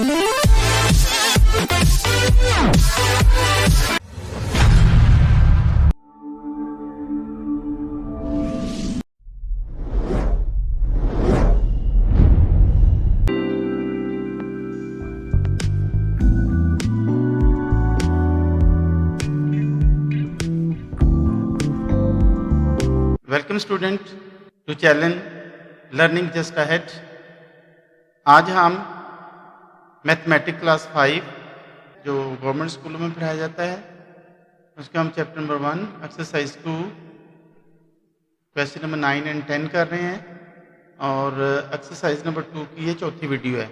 Welcome student to challenge learning just ahead. आज हम mathematics class 5 जो गवर्नमेंट स्कूलों में पढ़ाया जाता है उसका हम chapter number 1 exercise 2 question number 9 and 10 कर रहे हैं और एक्सरसाइज नंबर 2 की ये चौथी वीडियो है।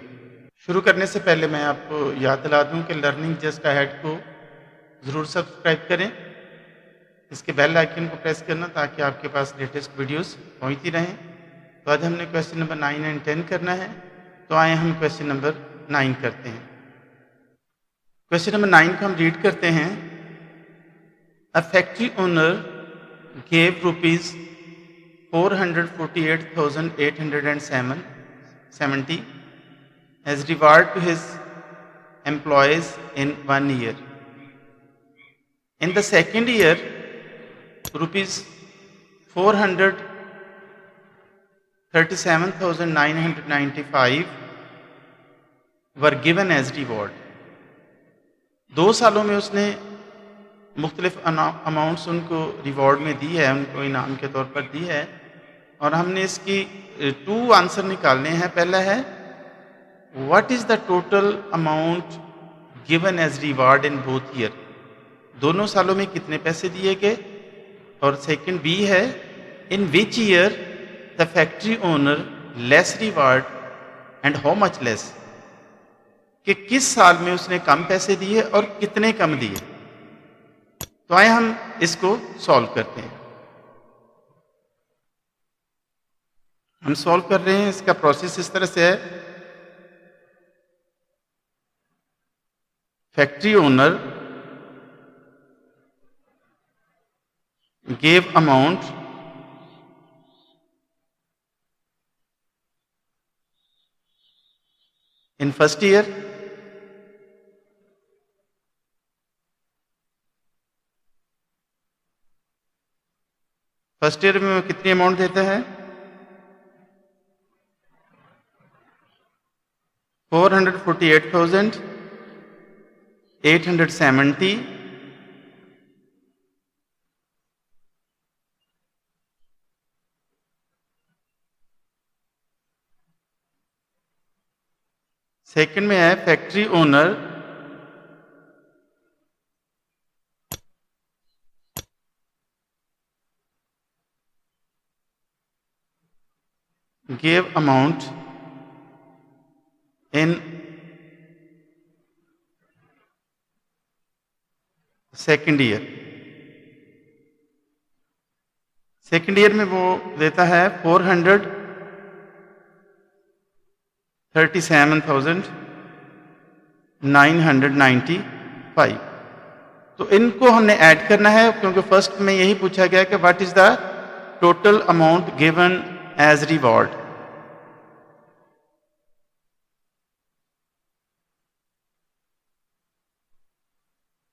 शुरू करने से पहले मैं आपको याद दिला दूं कि लर्निंग जस्ट अहेड को ज़रूर सब्सक्राइब करें, इसके बेल आइकन को प्रेस करना ताकि आपके पास लेटेस्ट वीडियोस पहुंचती रहें। तो आज हमने क्वेश्चन नंबर 9 एंड 10 करना है, तो आए हम क्वेश्चन नंबर 9 करते हैं। क्वेश्चन नंबर 9 को हम रीड करते हैं। A factory owner gave rupees 448,870 as reward to his employees in 1 year. In the second year, rupees 437,995 were given as reward. 2 सालों में उसने मुख्तलिफ अमाउंट्स उनको रिवॉर्ड में दी है, उनको इनाम के तौर पर दी है और हमने इसकी 2 आंसर निकालने हैं। पहला है what is the total amount given as reward in both year, दोनों सालों में कितने पैसे दिए गए, और सेकंड बी है in which year the factory owner less reward and how much less, कि किस साल में उसने कम पैसे दिए और कितने कम दिए। तो आए हम इसको सॉल्व करते हैं। हम सॉल्व कर रहे हैं, इसका प्रोसेस इस तरह से है। Factory owner gave amount in first year, first year में कितनी अमाउंट देता है 448,870 सेकंड में है factory owner gave amount in second year. Second year में वो देता है 437,995। तो इनको हमने ऐड करना है क्योंकि फर्स्ट में यही पूछा गया कि what is the total amount given as reward.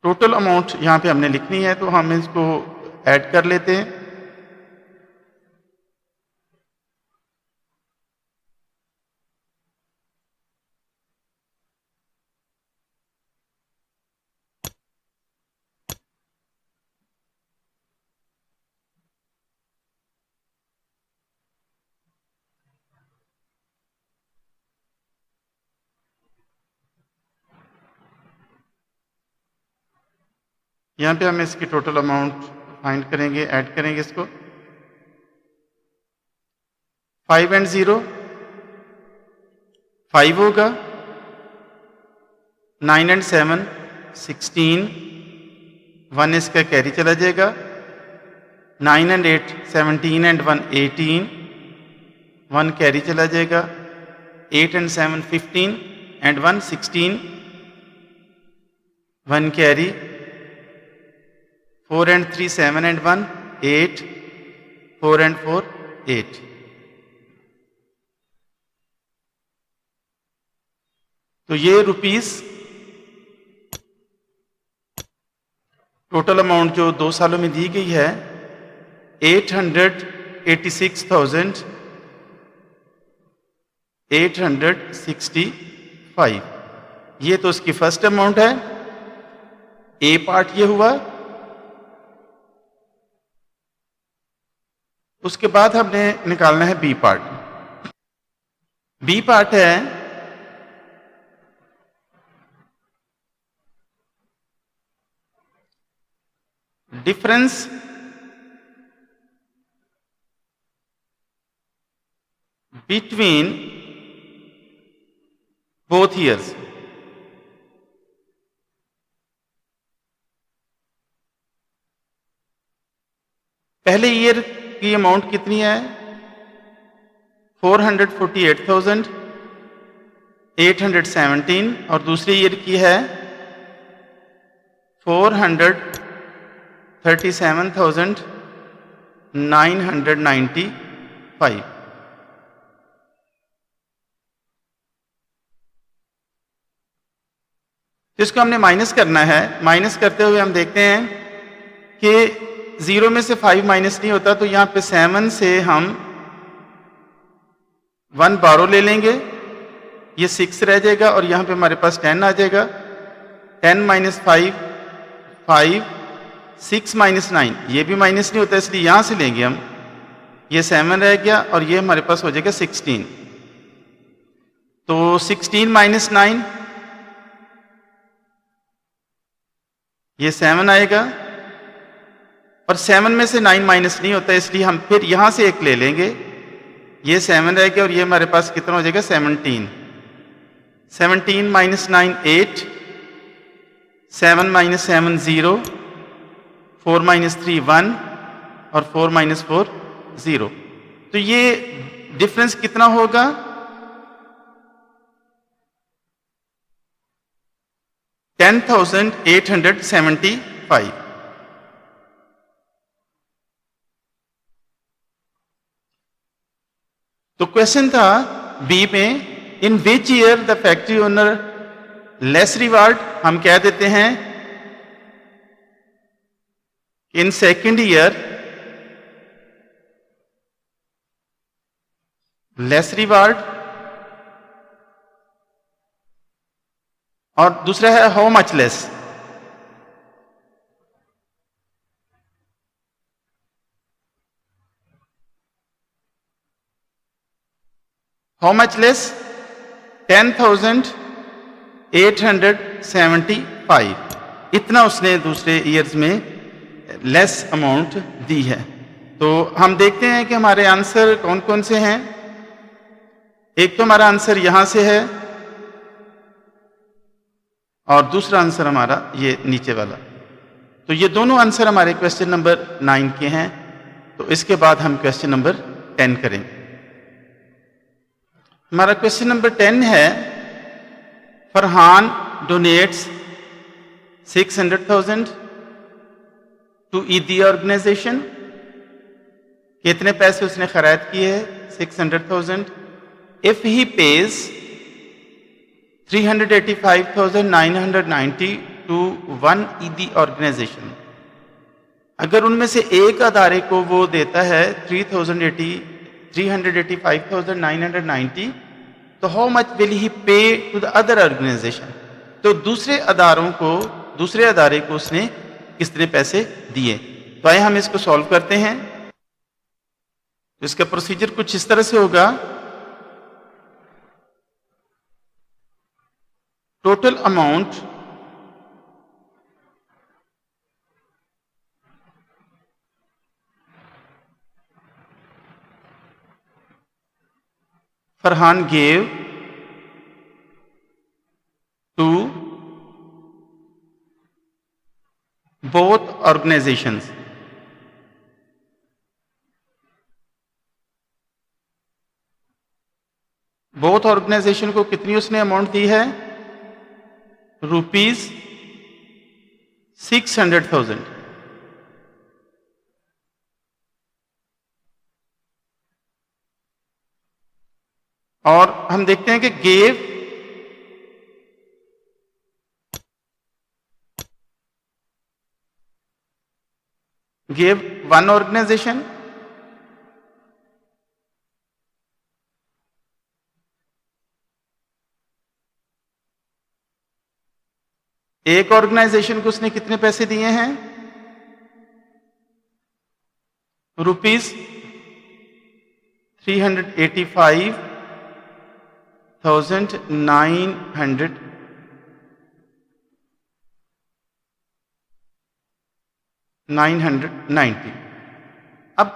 Total amount यहां पे हमने लिखनी है, तो हम इसको ऐड कर लेते हैं। यहाँ पे हम इसकी टोटल अमाउंट फाइंड करेंगे, ऐड करेंगे इसको। 5 एंड 0 5 होगा, 9 एंड 7 16, 1 इसका कैरी चला जाएगा, 9 एंड 8 17 एंड 1 18, 1 कैरी चला जाएगा, 8 and 7 15 and 1 16, 1 carry, 4 and 3 7 and 1 8, 4 and 4 8। तो ये रुपीस टोटल अमाउंट जो 2 सालों में दी गई है 886,865। ये तो उसकी फर्स्ट अमाउंट है, ए पार्ट ये हुआ। उसके बाद हमने निकालना है बी पार्ट। बी पार्ट है डिफरेंस बिटवीन बोथ ईयर्स। पहले ईयर की अमाउंट कितनी है 448,817 और दूसरे ईयर की है 437,995। तो इसको हमने माइनस करना है। माइनस करते हुए हम देखते हैं कि 0 में से 5 माइनस नहीं होता, तो यहां पे 7 से हम 1 बारो ले लेंगे, ये 6 रह जाएगा और यहां पे हमारे पास 10 आ जाएगा। 10 माइनस 5 5, 6 माइनस 9 ये भी माइनस नहीं होता, इसलिए यहां से लेंगे हम, ये 7 रह गया और ये हमारे पास हो जाएगा 16। तो 16 माइनस 9 ये 7 आएगा और 7 में से 9 माइनस नहीं होता, इसलिए हम फिर यहां से एक ले लेंगे, ये 7 रह गया और ये हमारे पास कितना हो जाएगा 17। 17 माइनस 9 8, 7 माइनस 7 0, 4 माइनस 3 1 और 4 माइनस 4 0। तो ये डिफरेंस कितना होगा 10,875। तो क्वेश्चन था बी में, in which year the factory owner less reward, हम कह देते हैं in second year less reward, और दूसरा है how much less. How much less 10,875, इतना उसने दूसरे ईयर्स में लेस अमाउंट दी है। तो हम देखते हैं कि हमारे आंसर कौन कौन से हैं। एक तो हमारा आंसर यहां से है और दूसरा आंसर हमारा ये नीचे वाला। तो ये दोनों आंसर हमारे क्वेश्चन नंबर 9 के हैं। तो इसके बाद हम क्वेश्चन नंबर 10 करेंगे। हमारा क्वेश्चन नंबर 10 है, Farhan donates 600,000 to Edhi organization. कितने पैसे उसने खरायत किए 600,000। If he pays 385,990 to one Edhi organization, अगर उनमें से एक अदारे को वो देता है 385,990, तो हाउ मच विल ही पे टू द अदर ऑर्गेनाइजेशन। तो दूसरे अदारे को उसने कितने पैसे दिए। तो आइए हम इसको सॉल्व करते हैं। तो इसका प्रोसीजर कुछ इस तरह से होगा, total amount Farhan gave to both organizations. Both organization को कितनी उसने अमाउंट दी है ₹600,000। और हम देखते हैं कि गेव gave one organization, एक ऑर्गेनाइजेशन को उसने कितने पैसे दिए हैं? रुपीज 385,990। अब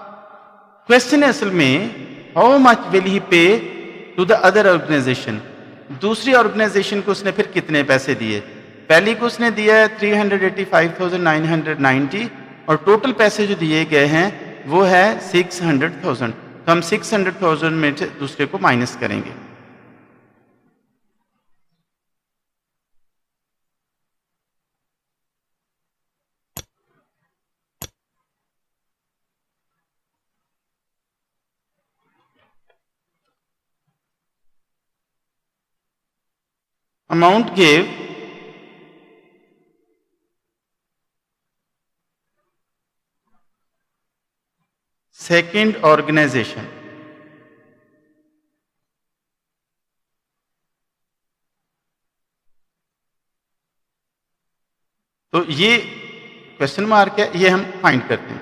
क्वेश्चन है असल में, हाउ मच विल ही पे टू द अदर ऑर्गेनाइजेशन, दूसरी ऑर्गेनाइजेशन को उसने फिर कितने पैसे दिए? पहली को उसने दिया है 385,990 और टोटल पैसे जो दिए गए हैं वो है 600,000। तो हम 600,000 में से दूसरे को माइनस करेंगे। अमाउंट गिव सेकेंड ऑर्गेनाइजेशन, तो ये क्वेश्चन मार्क है, ये हम फाइंड करते हैं।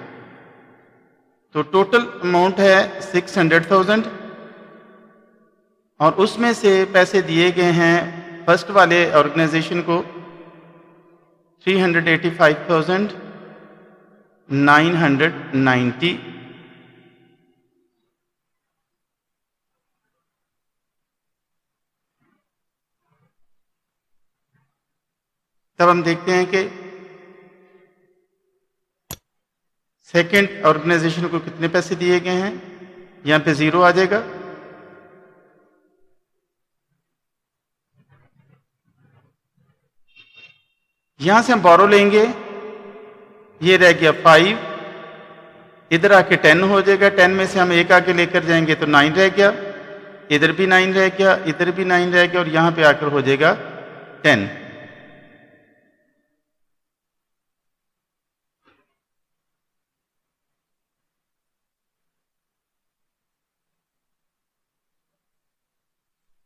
तो टोटल अमाउंट है 600,000 और उसमें से पैसे दिए गए हैं फर्स्ट वाले ऑर्गेनाइजेशन को 385,990। तब हम देखते हैं कि सेकेंड ऑर्गेनाइजेशन को कितने पैसे दिए गए हैं। यहां पे 0 आ जाएगा, यहां से हम बोरो लेंगे, ये रह गया 5, इधर आके 10 हो जाएगा, 10 में से हम एक आके लेकर जाएंगे तो 9 रह गया, इधर भी 9 रह गया, इधर भी 9 रह गया और यहां पे आकर हो जाएगा 10।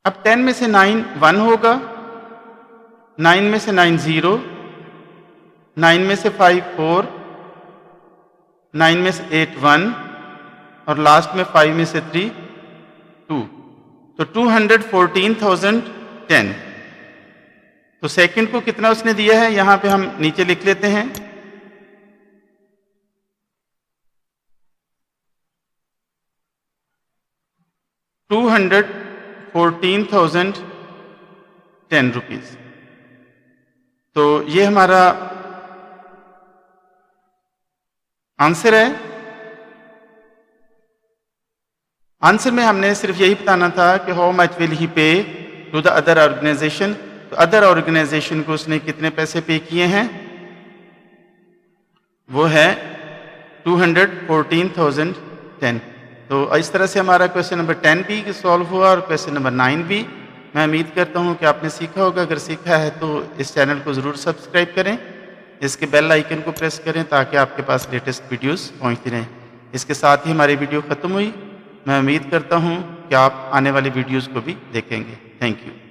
अब 10 में से 9 1 होगा, 9 में से 9 0, 9 में से 5 4, 9 में से 8 1 और लास्ट में 5 में से 3 2। तो 214,010। तो सेकंड को कितना उसने दिया है यहां पे हम नीचे लिख लेते हैं। ₹214,010। तो ये हमारा आंसर है। आंसर में हमने सिर्फ यही बताना था कि हाउ मच विल ही पे टू द अदर ऑर्गेनाइजेशन। तो अदर ऑर्गेनाइजेशन को उसने कितने पैसे पे किए हैं, वो है 214,010। तो इस तरह से हमारा क्वेश्चन नंबर 10 भी सॉल्व हुआ और क्वेश्चन नंबर 9 भी। मैं उम्मीद करता हूं कि आपने सीखा होगा। अगर सीखा है तो इस चैनल को ज़रूर सब्सक्राइब करें, इसके बेल आइकन को प्रेस करें ताकि आपके पास लेटेस्ट वीडियोस पहुंचती रहें। इसके साथ ही हमारी वीडियो ख़त्म हुई। मैं उम्मीद करता हूं कि आप आने वाली वीडियोस को भी देखेंगे। Thank you.